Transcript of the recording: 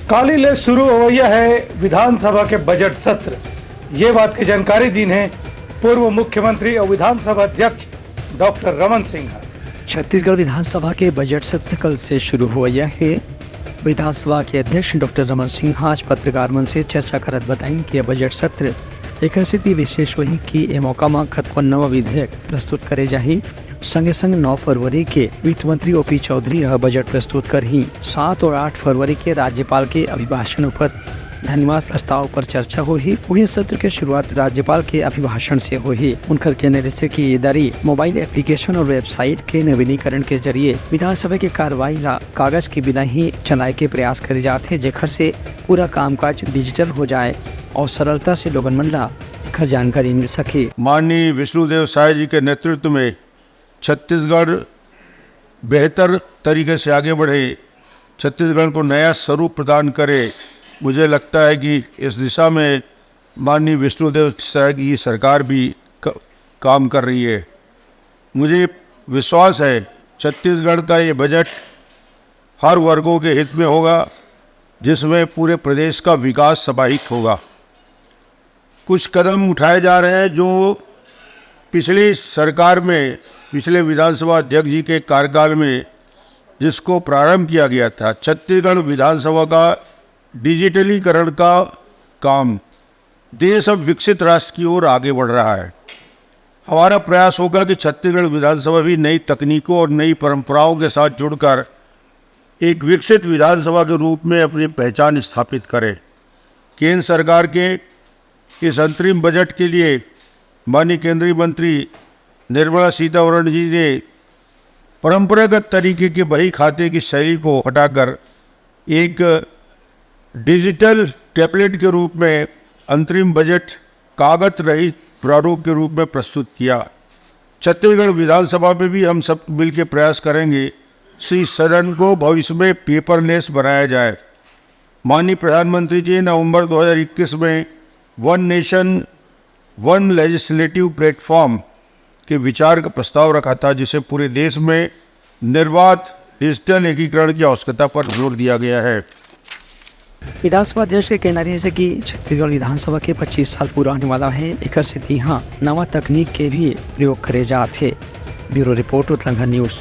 काली ले शुरू हो गया है विधानसभा के बजट सत्र। ये बात की जानकारी दी है पूर्व मुख्यमंत्री और विधानसभा अध्यक्ष डॉक्टर रमन सिंह। छत्तीसगढ़ विधानसभा के बजट सत्र कल से शुरू हो गया है। विधानसभा के अध्यक्ष डॉक्टर रमन सिंह आज पत्रकार मंच से चर्चा करत बताई कि यह बजट सत्र एक स्थिति विशेष वही कि ए मौका में कतको नवा विधेयक प्रस्तुत करे जाही। संगे संग 9 फरवरी के वित्त मंत्री ओपी चौधरी यह बजट प्रस्तुत कर ही 7 और 8 फरवरी के राज्यपाल के अभिभाषण पर धन्यवाद प्रस्ताव पर चर्चा हुई। वही सत्र के शुरुआत राज्यपाल के अभिभाषण से हुई। उनकर कहने से कि इदारी मोबाइल एप्लीकेशन और वेबसाइट के नवीनीकरण के जरिए विधानसभा की कार्रवाई कागज के बिना ही चलाए के प्रयास करे जाते हैं, जेखर से पूरा कामकाज डिजिटल हो जाए और सरलता से लोगन मन ला जानकारी मिल सके। माननीय विष्णुदेव साय जी के नेतृत्व में छत्तीसगढ़ बेहतर तरीके से आगे बढ़े, छत्तीसगढ़ को नया स्वरूप प्रदान करे। मुझे लगता है कि इस दिशा में माननीय विष्णुदेव साय की सरकार भी काम कर रही है। मुझे विश्वास है छत्तीसगढ़ का ये बजट हर वर्गों के हित में होगा, जिसमें पूरे प्रदेश का विकास समाहित होगा। कुछ कदम उठाए जा रहे हैं जो पिछली सरकार में, पिछले विधानसभा अध्यक्ष जी के कार्यकाल में जिसको प्रारंभ किया गया था, छत्तीसगढ़ विधानसभा का डिजिटलीकरण का काम। देश अब विकसित राष्ट्र की ओर आगे बढ़ रहा है। हमारा प्रयास होगा कि छत्तीसगढ़ विधानसभा भी नई तकनीकों और नई परंपराओं के साथ जुड़कर एक विकसित विधानसभा के रूप में अपनी पहचान स्थापित करे। केंद्र सरकार के इस अंतरिम बजट के लिए माननीय केंद्रीय मंत्री निर्मला सीतारमण जी ने परंपरागत तरीके के बही खाते की शैली को हटाकर एक डिजिटल टैबलेट के रूप में अंतरिम बजट कागज रहित प्रारूप के रूप में प्रस्तुत किया। छत्तीसगढ़ विधानसभा में भी हम सब मिलकर प्रयास करेंगे इस सदन को भविष्य में पेपरलेस बनाया जाए। माननीय प्रधानमंत्री जी नवंबर 2021 में one nation one legislative platform के विचार का प्रस्ताव रखा था, जिसे पूरे देश में निर्बाध डिजिटल एकीकरण की आवश्यकता पर जोर दिया गया है। विधानसभा अध्यक्ष के कहना से कि छत्तीसगढ़ विधानसभा के 25 साल पूरा होने वाला है, एक से यहाँ नवा तकनीक के भी प्रयोग करे जाते। Bureau report Uttarakhand news.